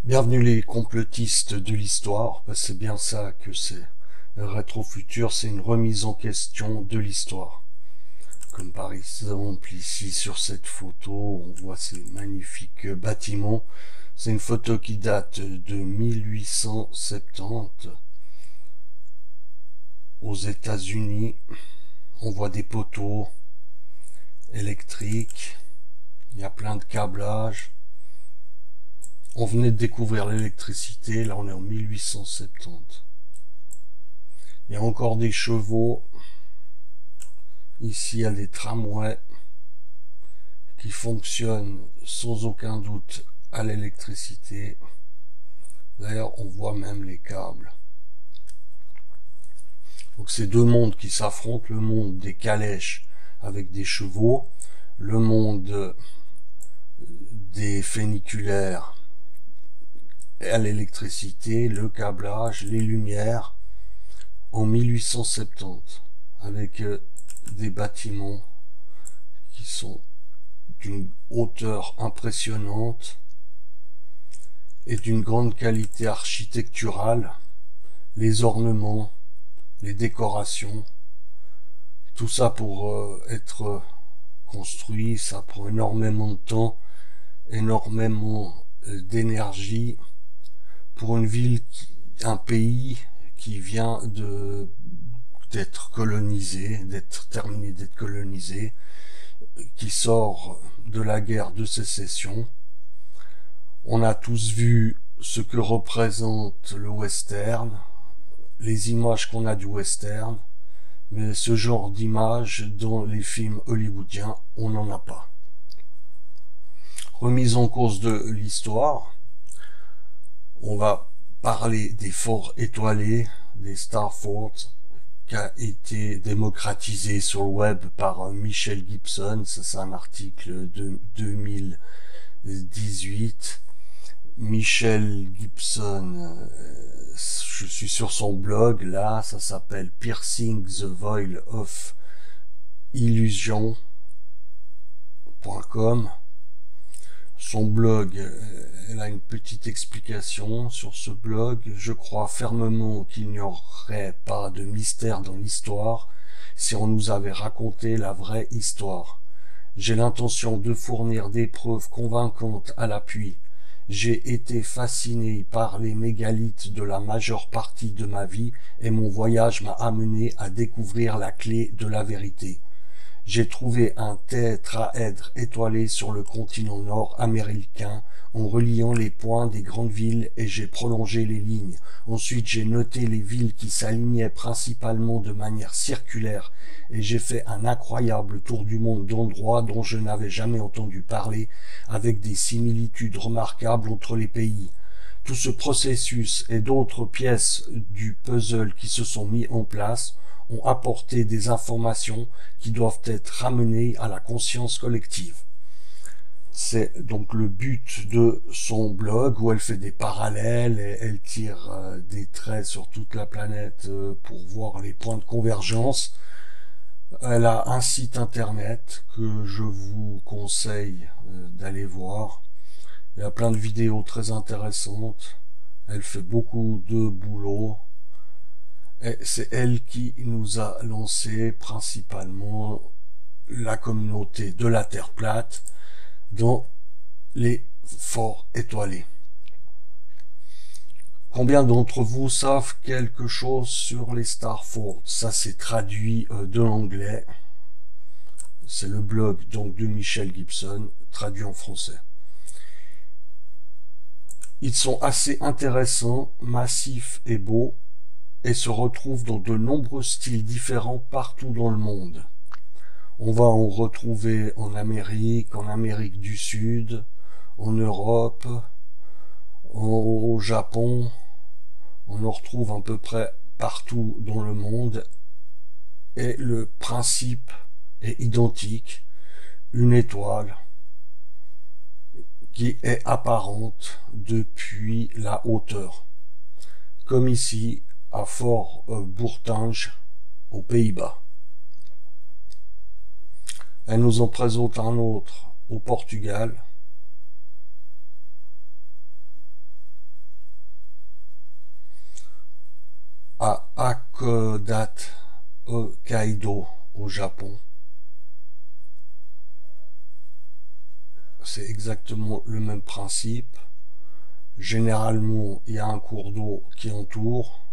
Bienvenue les complotistes de l'histoire, c'est bien ça que c'est. Rétrofutur, c'est une remise en question de l'histoire. Comme par exemple ici sur cette photo, on voit ces magnifiques bâtiments. C'est une photo qui date de 1870 aux États-Unis. On voit des poteaux électriques, il y a plein de câblages. On venait de découvrir l'électricité, là on est en 1870. Il y a encore des chevaux. Ici il y a des tramways qui fonctionnent sans aucun doute à l'électricité. D'ailleurs on voit même les câbles. Donc c'est deux mondes qui s'affrontent, le monde des calèches avec des chevaux, le monde des funiculaires à l'électricité, le câblage, les lumières, en 1870, avec des bâtiments qui sont d'une hauteur impressionnante et d'une grande qualité architecturale, les ornements, les décorations, tout ça pour être construit, ça prend énormément de temps, énormément d'énergie pour une ville, un pays qui vient d'être colonisé, d'être terminé d'être colonisé, qui sort de la guerre de sécession. On a tous vu ce que représente le western, les images qu'on a du western, mais ce genre d'images dans les films hollywoodiens, on n'en a pas. Remise en cause de l'histoire, on va parler des forts étoilés, des Star Forts, qui a été démocratisé sur le web par Michel Gibson. C'est un article de 2018. Michel Gibson, je suis sur son blog là, ça s'appelle Piercing the Veil of Illusion.com. Son blog, elle a une petite explication sur ce blog. Je crois fermement qu'il n'y aurait pas de mystère dans l'histoire si on nous avait raconté la vraie histoire. J'ai l'intention de fournir des preuves convaincantes à l'appui. J'ai été fasciné par les mégalithes de la majeure partie de ma vie et mon voyage m'a amené à découvrir la clé de la vérité. J'ai trouvé un tétraèdre étoilé sur le continent nord-américain en reliant les points des grandes villes et j'ai prolongé les lignes. Ensuite, j'ai noté les villes qui s'alignaient principalement de manière circulaire et j'ai fait un incroyable tour du monde d'endroits dont je n'avais jamais entendu parler, avec des similitudes remarquables entre les pays. Tout ce processus et d'autres pièces du puzzle qui se sont mis en place ont apporté des informations qui doivent être ramenées à la conscience collective. C'est donc le but de son blog où elle fait des parallèles et elle tire des traits sur toute la planète pour voir les points de convergence. Elle a un site internet que je vous conseille d'aller voir. Il y a plein de vidéos très intéressantes. Elle fait beaucoup de boulot. Et c'est elle qui nous a lancé principalement la communauté de la Terre plate dans les forts étoilés. Combien d'entre vous savent quelque chose sur les Star Forts? Ça c'est traduit de l'anglais. C'est le blog donc de Michel Gibson, traduit en français. Ils sont assez intéressants, massifs et beaux, et se retrouvent dans de nombreux styles différents partout dans le monde. On va en retrouver en Amérique du Sud, en Europe, au Japon. On en retrouve à peu près partout dans le monde. Et le principe est identique. Une étoile qui est apparente depuis la hauteur. Comme ici, à Fort Bourtange, aux Pays-Bas. Elle nous en présente un autre au Portugal. Hakodate Hokkaido au Japon. C'est exactement le même principe. Généralement, il y a un cours d'eau qui entoure,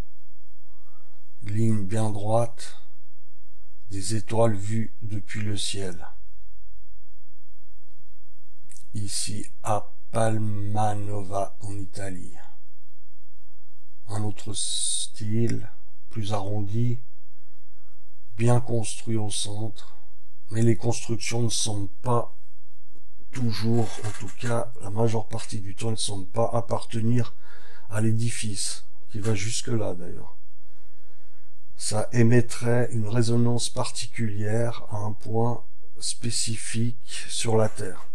ligne bien droite, des étoiles vues depuis le ciel. Ici à Palmanova en Italie. Un autre style, plus arrondi, bien construit au centre, mais les constructions ne semblent pas toujours, en tout cas la majeure partie du temps, ne semblent pas appartenir à l'édifice, qui va jusque là d'ailleurs. Ça émettrait une résonance particulière à un point spécifique sur la Terre.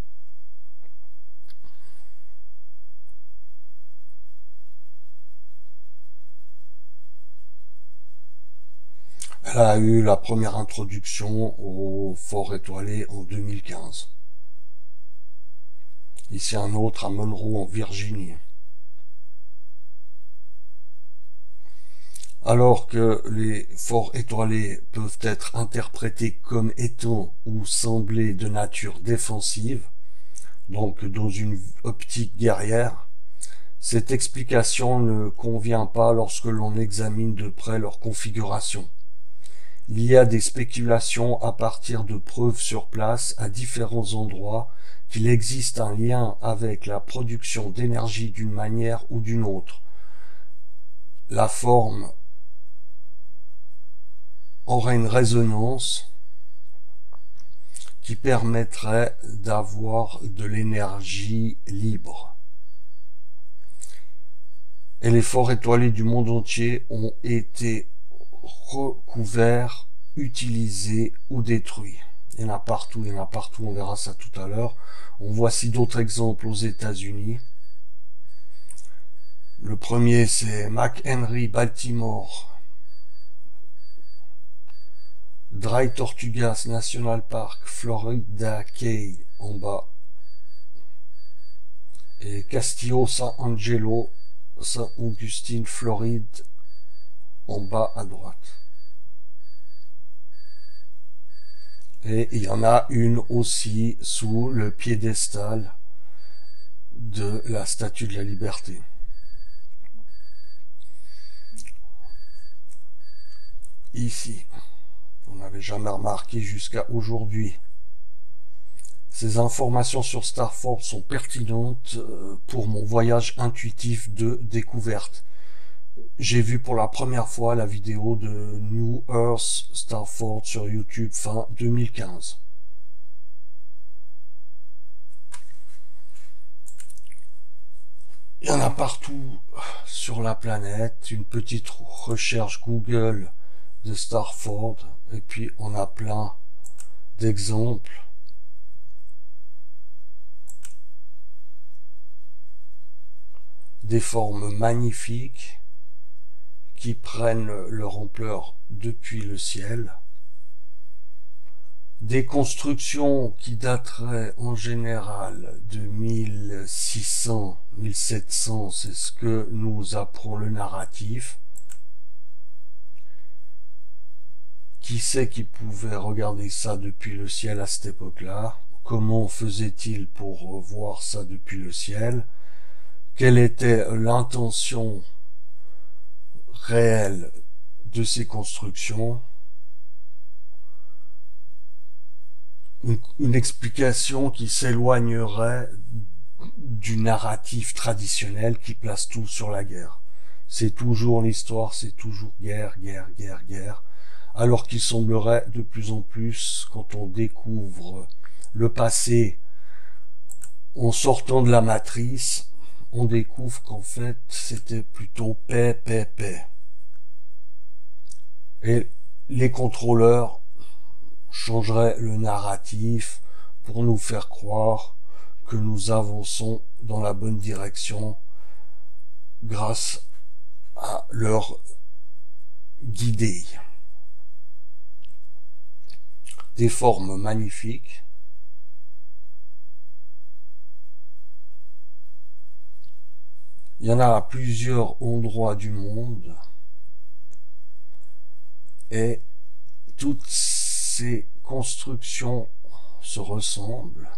Elle a eu la première introduction au Fort Étoilé en 2015. Ici un autre à Monroe en Virginie. Alors que les forts étoilés peuvent être interprétés comme étant ou sembler de nature défensive, donc dans une optique guerrière, cette explication ne convient pas lorsque l'on examine de près leur configuration. Il y a des spéculations à partir de preuves sur place à différents endroits qu'il existe un lien avec la production d'énergie d'une manière ou d'une autre. La forme aurait une résonance qui permettrait d'avoir de l'énergie libre. Et les forts étoilés du monde entier ont été recouverts, utilisés ou détruits. Il y en a partout, on verra ça tout à l'heure. On voici d'autres exemples aux États-Unis. Le premier, c'est McHenry, Baltimore. Dry Tortugas National Park, Florida Key, en bas. Et Castillo San Angelo, Saint Augustine, Floride, en bas à droite. Et il y en a une aussi sous le piédestal de la Statue de la Liberté. Ici, on n'avait jamais remarqué jusqu'à aujourd'hui. Ces informations sur Starford sont pertinentes pour mon voyage intuitif de découverte. J'ai vu pour la première fois la vidéo de New Earth Starford sur YouTube fin 2015. Il y en a partout sur la planète. Une petite recherche Google de Starford et puis on a plein d'exemples. Des formes magnifiques qui prennent leur ampleur depuis le ciel. Des constructions qui dateraient en général de 1600, 1700, c'est ce que nous apprend le narratif. Qui sait qui pouvait regarder ça depuis le ciel à cette époque-là? Comment faisait-il pour voir ça depuis le ciel? Quelle était l'intention réelle de ces constructions? Une explication qui s'éloignerait du narratif traditionnel qui place tout sur la guerre. C'est toujours l'histoire, c'est toujours guerre, guerre, guerre, guerre. Alors qu'il semblerait de plus en plus, quand on découvre le passé en sortant de la matrice, on découvre qu'en fait c'était plutôt paix, paix, paix. Et les contrôleurs changeraient le narratif pour nous faire croire que nous avançons dans la bonne direction grâce à leur guidée. Des formes magnifiques. Il y en a à plusieurs endroits du monde. Et toutes ces constructions se ressemblent.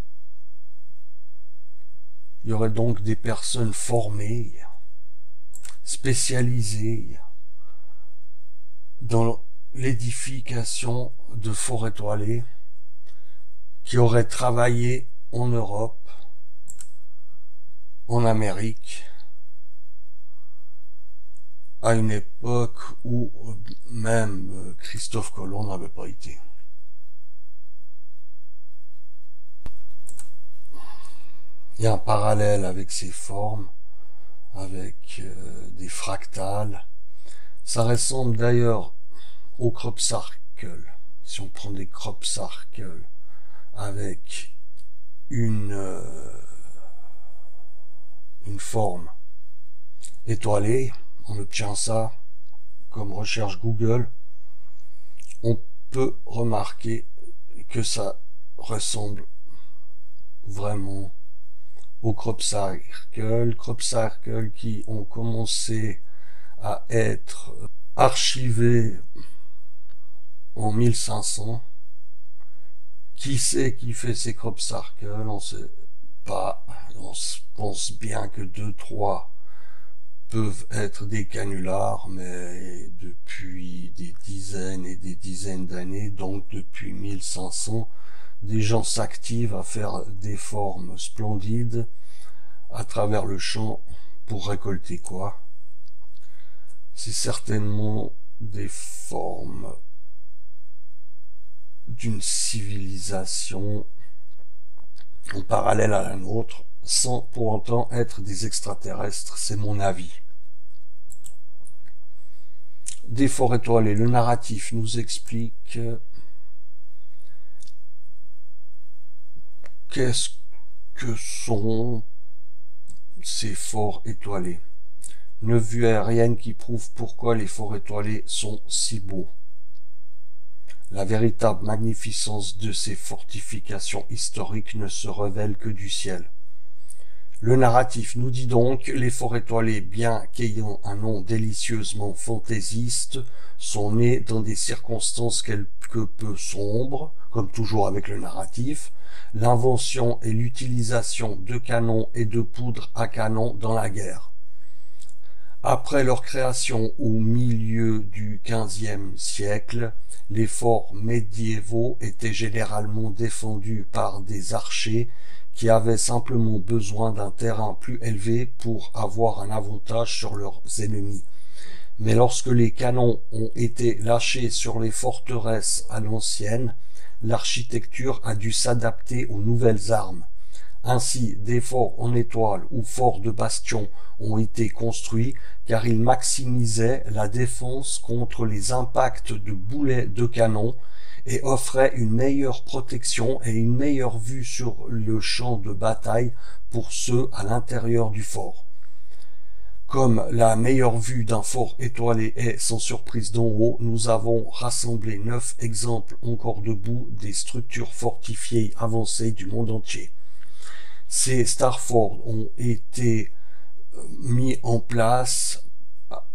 Il y aurait donc des personnes formées, spécialisées dans l'édification de forts étoilés, qui auraient travaillé en Europe, en Amérique, à une époque où même Christophe Colomb n'avait pas été. Il y a un parallèle avec ces formes, avec des fractales. Ça ressemble d'ailleurs au crop circle. Si on prend des crop circles avec une forme étoilée, on obtient ça comme recherche Google. On peut remarquer que ça ressemble vraiment aux crop circles qui ont commencé à être archivés en 1500. Qui c'est qui fait ces crop circles? On sait pas. On pense bien que 2-3 peuvent être des canulars, mais depuis des dizaines et des dizaines d'années, donc depuis 1500, des gens s'activent à faire des formes splendides à travers le champ pour récolter quoi? C'est certainement des formes d'une civilisation en parallèle à la nôtre, sans pour autant être des extraterrestres, c'est mon avis. Des forts étoilés, le narratif nous explique qu'est-ce que sont ces forts étoilés. Une vue aérienne qui prouve pourquoi les forts étoilés sont si beaux. La véritable magnificence de ces fortifications historiques ne se révèle que du ciel. Le narratif nous dit donc, les forts étoilés, bien qu'ayant un nom délicieusement fantaisiste, sont nés dans des circonstances quelque peu sombres, comme toujours avec le narratif, l'invention et l'utilisation de canons et de poudre à canon dans la guerre. Après leur création au milieu du XVe siècle, les forts médiévaux étaient généralement défendus par des archers qui avaient simplement besoin d'un terrain plus élevé pour avoir un avantage sur leurs ennemis. Mais lorsque les canons ont été lâchés sur les forteresses à l'ancienne, l'architecture a dû s'adapter aux nouvelles armes. Ainsi, des forts en étoile ou forts de bastions ont été construits car ils maximisaient la défense contre les impacts de boulets de canon et offraient une meilleure protection et une meilleure vue sur le champ de bataille pour ceux à l'intérieur du fort. Comme la meilleure vue d'un fort étoilé est sans surprise d'en haut, nous avons rassemblé 9 exemples encore debout des structures fortifiées avancées du monde entier. Ces Starforts ont été mis en place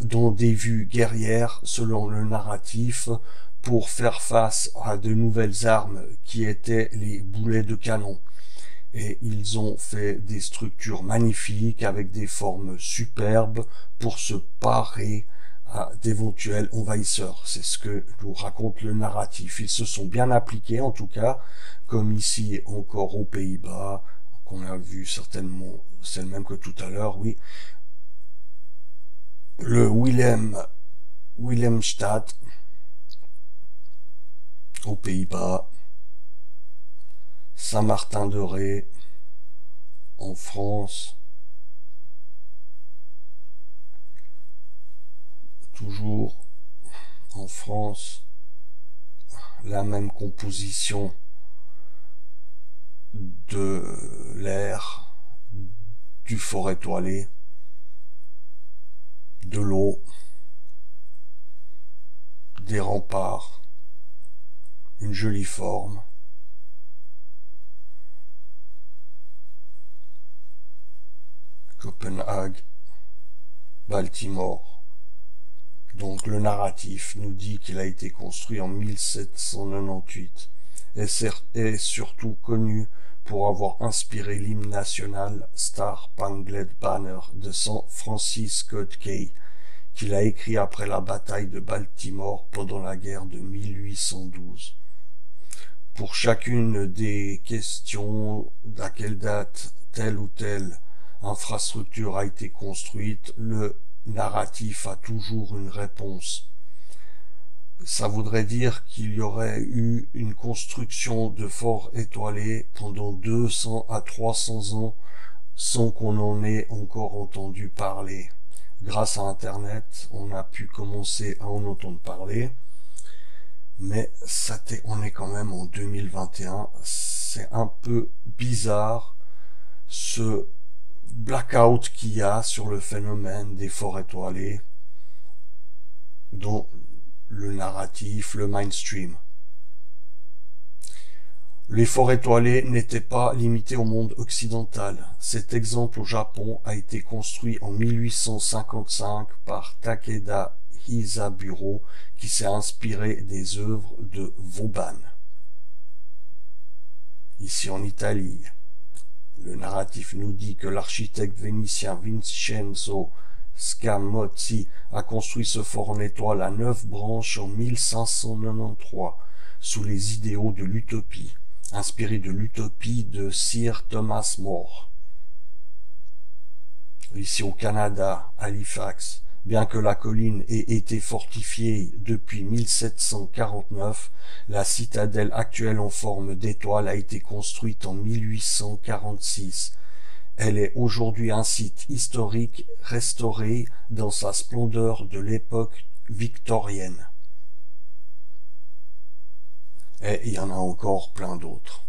dans des vues guerrières selon le narratif pour faire face à de nouvelles armes qui étaient les boulets de canon. Et ils ont fait des structures magnifiques avec des formes superbes pour se parer à d'éventuels envahisseurs. C'est ce que nous raconte le narratif. Ils se sont bien appliqués en tout cas, comme ici encore aux Pays-Bas, qu'on a vu certainement, c'est le même que tout à l'heure, oui. Le Wilhelmstad, aux Pays-Bas, Saint-Martin-de-Ré, en France, toujours en France, la même composition de l'air, du fort étoilé, de l'eau, des remparts, une jolie forme. Copenhague, Baltimore, Donc le narratif nous dit qu'il a été construit en 1798 et est surtout connu pour avoir inspiré l'hymne national Star Spangled Banner de Francis Scott Key, qu'il a écrit après la bataille de Baltimore pendant la guerre de 1812. Pour chacune des questions d'à quelle date telle ou telle infrastructure a été construite, le narratif a toujours une réponse. Ça voudrait dire qu'il y aurait eu une construction de forts étoilés pendant 200 à 300 ans sans qu'on en ait encore entendu parler. Grâce à Internet, on a pu commencer à en entendre parler, mais on est quand même en 2021. C'est un peu bizarre ce blackout qu'il y a sur le phénomène des forts étoilés dans le narratif, le mainstream. Les forts étoilés n'étaient pas limités au monde occidental. Cet exemple au Japon a été construit en 1855 par Takeda Hisaburo, qui s'est inspiré des œuvres de Vauban. Ici en Italie, le narratif nous dit que l'architecte vénitien Vincenzo Scamozzi a construit ce fort en étoile à 9 branches en 1593 sous les idéaux de l'utopie, inspiré de l'utopie de Sir Thomas More. Ici au Canada, Halifax, bien que la colline ait été fortifiée depuis 1749, la citadelle actuelle en forme d'étoile a été construite en 1846. Elle est aujourd'hui un site historique restauré dans sa splendeur de l'époque victorienne. Et il y en a encore plein d'autres.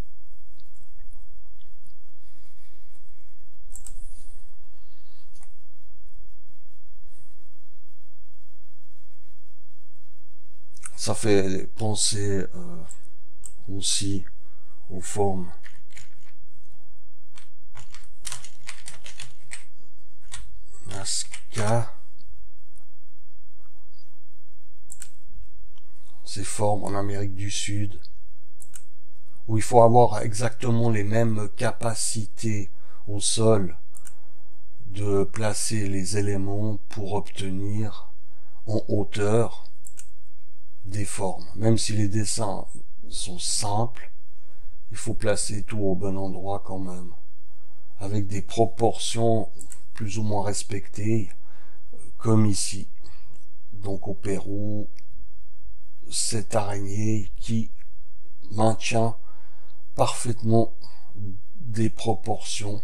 Ça fait penser aussi aux formes Nazca, ces formes en Amérique du Sud, où il faut avoir exactement les mêmes capacités au sol de placer les éléments pour obtenir en hauteur des formes. Même si les dessins sont simples, il faut placer tout au bon endroit quand même, avec des proportions plus ou moins respectées, comme ici. Donc au Pérou, cette araignée qui maintient parfaitement des proportions.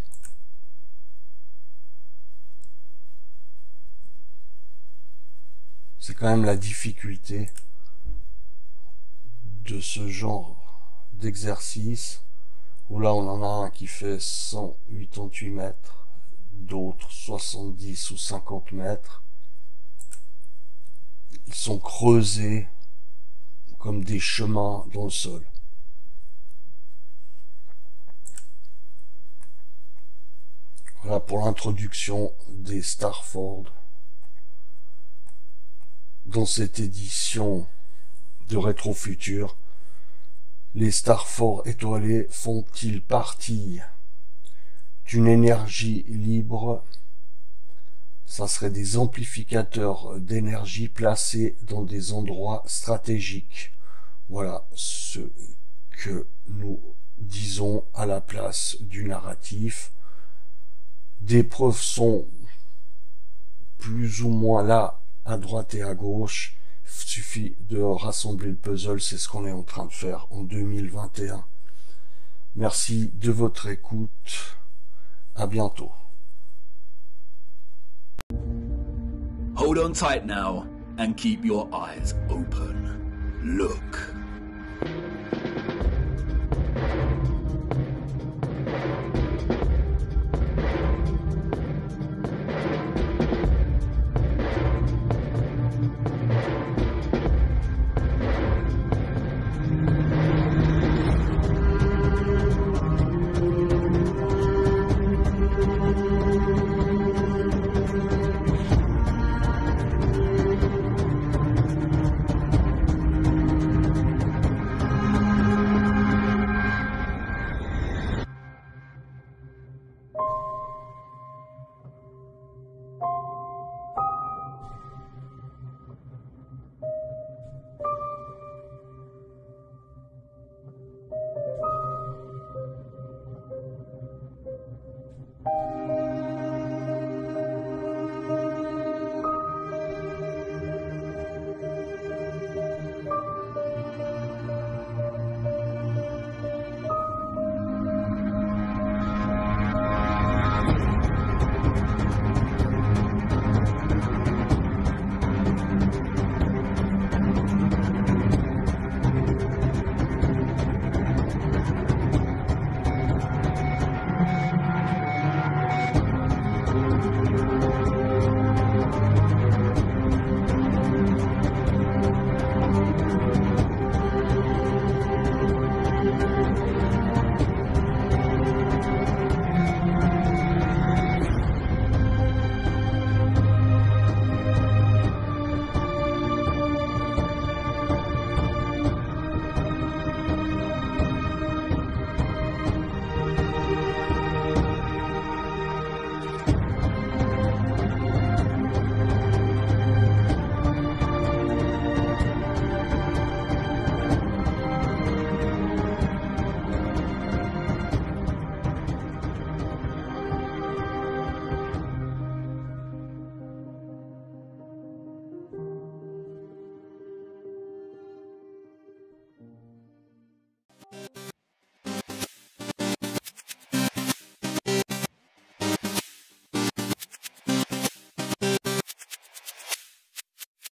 C'est quand même la difficulté de ce genre d'exercice, où là on en a un qui fait 188 mètres, d'autres 70 ou 50 mètres. Ils sont creusés comme des chemins dans le sol. Voilà pour l'introduction des Starford dans cette édition de Rétrofutur. Les Starford étoilés font-ils partie d'une énergie libre? Ça serait des amplificateurs d'énergie placés dans des endroits stratégiques. Voilà ce que nous disons à la place du narratif. Des preuves sont plus ou moins là, à droite et à gauche. Il suffit de rassembler le puzzle, c'est ce qu'on est en train de faire en 2021. Merci de votre écoute. À bientôt. Hold on tight now and keep your eyes open. Look.